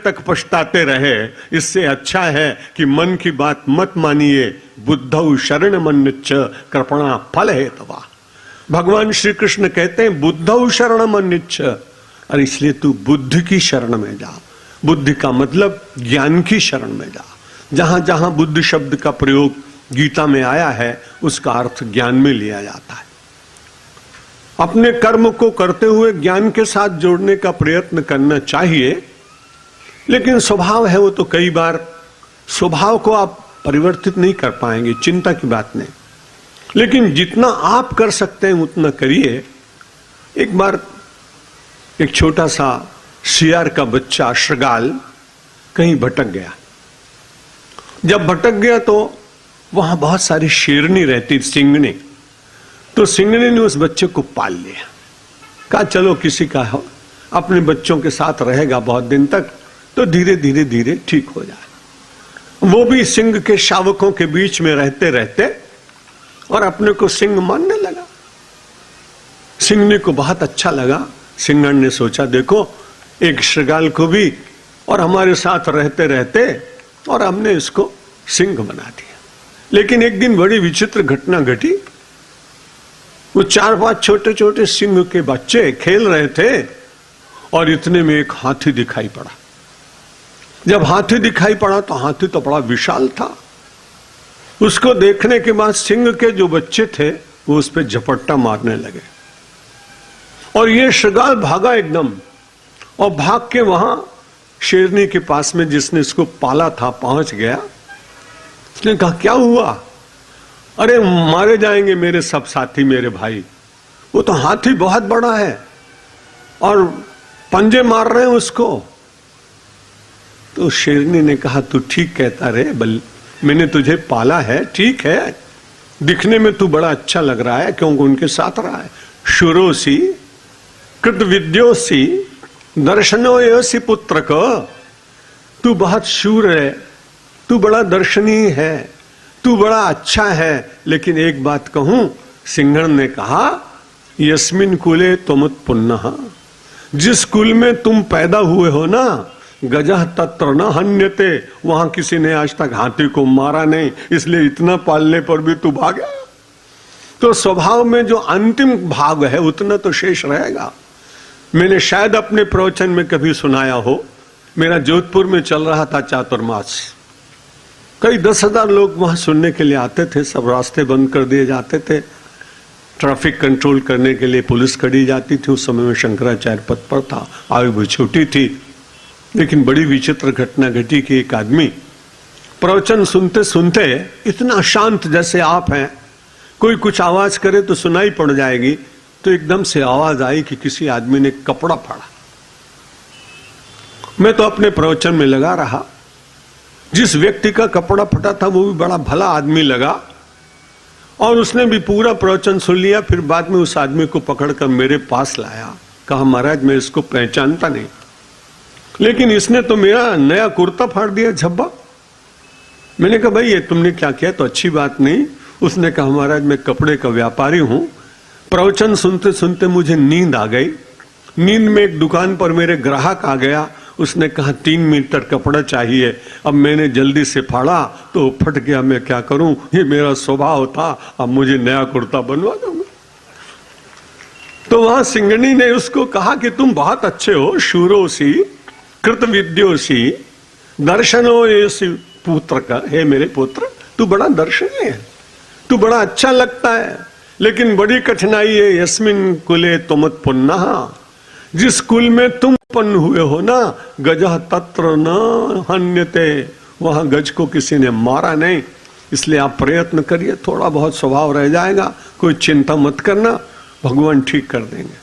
तक पछताते रहे, इससे अच्छा है कि मन की बात मत मानिए। बुद्धौ शरण मन्युच्च कृपणा फल हेतवा। भगवान श्री कृष्ण कहते हैं बुद्धौ शरण मन्युच्च, और इसलिए तू बुद्धि की शरण में जा। बुद्धि का मतलब ज्ञान की शरण में जा। जहां जहां बुद्धि शब्द का प्रयोग गीता में आया है उसका अर्थ ज्ञान में लिया जाता है। अपने कर्म को करते हुए ज्ञान के साथ जोड़ने का प्रयत्न करना चाहिए, लेकिन स्वभाव है वो तो कई बार स्वभाव को आप परिवर्तित नहीं कर पाएंगे, चिंता की बात नहीं। लेकिन जितना आप कर सकते हैं उतना करिए। एक बार एक छोटा सा सियार का बच्चा शृगाल कहीं भटक गया। जब भटक गया तो वहां बहुत सारी शेरनी रहती, सिंगनी। तो सिंगनी ने उस बच्चे को पाल लिया। कहा चलो किसी का हो, अपने बच्चों के साथ रहेगा बहुत दिन तक, तो धीरे धीरे धीरे ठीक हो जाए। वो भी सिंह के शावकों के बीच में रहते रहते और अपने को सिंह मानने लगा। सिंगनी को बहुत अच्छा लगा। सिंगन ने सोचा देखो एक शृगाल को भी और हमारे साथ रहते रहते और हमने इसको सिंह बना दिया। लेकिन एक दिन बड़ी विचित्र घटना घटी। वो 4-5 छोटे छोटे सिंह के बच्चे खेल रहे थे और इतने में एक हाथी दिखाई पड़ा। जब हाथी दिखाई पड़ा तो हाथी तो बड़ा विशाल था। उसको देखने के बाद सिंह के जो बच्चे थे वो उस पर झपट्टा मारने लगे और ये शृगाल भागा एकदम, और भाग के वहां शेरनी के पास में जिसने इसको पाला था पहुंच गया। उसने कहा क्या हुआ? अरे मारे जाएंगे मेरे सब साथी, मेरे भाई। वो तो हाथी बहुत बड़ा है और पंजे मार रहे हैं उसको। तो शेरनी ने कहा तू ठीक कहता रे, मैंने तुझे पाला है, ठीक है, दिखने में तू बड़ा अच्छा लग रहा है क्योंकि उनके साथ रहा है। शूरोसी कृतविद्योसी दर्शनोयसी पुत्र को, तू बहुत शूर है, तू बड़ा दर्शनीय है, तू बड़ा अच्छा है। लेकिन एक बात कहूं, सिंहण ने कहा यस्मिन कुले तुमुत्पुन्नः, जिस कुल में तुम पैदा हुए हो ना, गजह तत्र न हन्यते, वहां किसी ने आज तक हाथी को मारा नहीं, इसलिए इतना पालने पर भी तू भागा। तो स्वभाव में जो अंतिम भाग है उतना तो शेष रहेगा। मैंने शायद अपने प्रवचन में कभी सुनाया हो, मेरा जोधपुर में चल रहा था चातुर्मास। कई 10,000 लोग वहां सुनने के लिए आते थे। सब रास्ते बंद कर दिए जाते थे, ट्रैफिक कंट्रोल करने के लिए पुलिस खड़ी जाती थी। उस समय में शंकराचार्य पद पर था, आयु भी छोटी थी। लेकिन बड़ी विचित्र घटना घटी कि एक आदमी प्रवचन सुनते सुनते इतना शांत जैसे आप हैं, कोई कुछ आवाज करे तो सुनाई पड़ जाएगी, तो एकदम से आवाज आई कि किसी आदमी ने कपड़ा फाड़ा। मैं तो अपने प्रवचन में लगा रहा। जिस व्यक्ति का कपड़ा फटा था वो भी बड़ा भला आदमी लगा और उसने भी पूरा प्रवचन सुन लिया। फिर बाद में उस आदमी को पकड़कर मेरे पास लाया, कहा महाराज मैं इसको पहचानता नहीं, लेकिन इसने तो मेरा नया कुर्ता फाड़ दिया, झब्बा। मैंने कहा भाई ये तुमने क्या किया? तो अच्छी बात नहीं। उसने कहा महाराज मैं कपड़े का व्यापारी हूं, प्रवचन सुनते सुनते मुझे नींद आ गई। नींद में एक दुकान पर मेरे ग्राहक आ गया, उसने कहा 3 मीटर कपड़ा चाहिए। अब मैंने जल्दी से फाड़ा तो फट गया, मैं क्या करूं, ये मेरा स्वभाव था, अब मुझे नया कुर्ता बनवा दूंगा। तो वहां सिंगनी ने उसको कहा कि तुम बहुत अच्छे हो, शूरोसी कृतविद्योसी दर्शनोयसी पुत्र का, हे मेरे पुत्र तू बड़ा दर्शनीय है, तू बड़ा अच्छा लगता है, लेकिन बड़ी कठिनाई है। यस्मिन कुले तुमुत्पुन्नः, जिस कुल में तुम उत्पन्न हुए हो ना, गजह तत्र न हन्यते, वहां गज को किसी ने मारा नहीं। इसलिए आप प्रयत्न करिए, थोड़ा बहुत स्वभाव रह जाएगा, कोई चिंता मत करना, भगवान ठीक कर देंगे।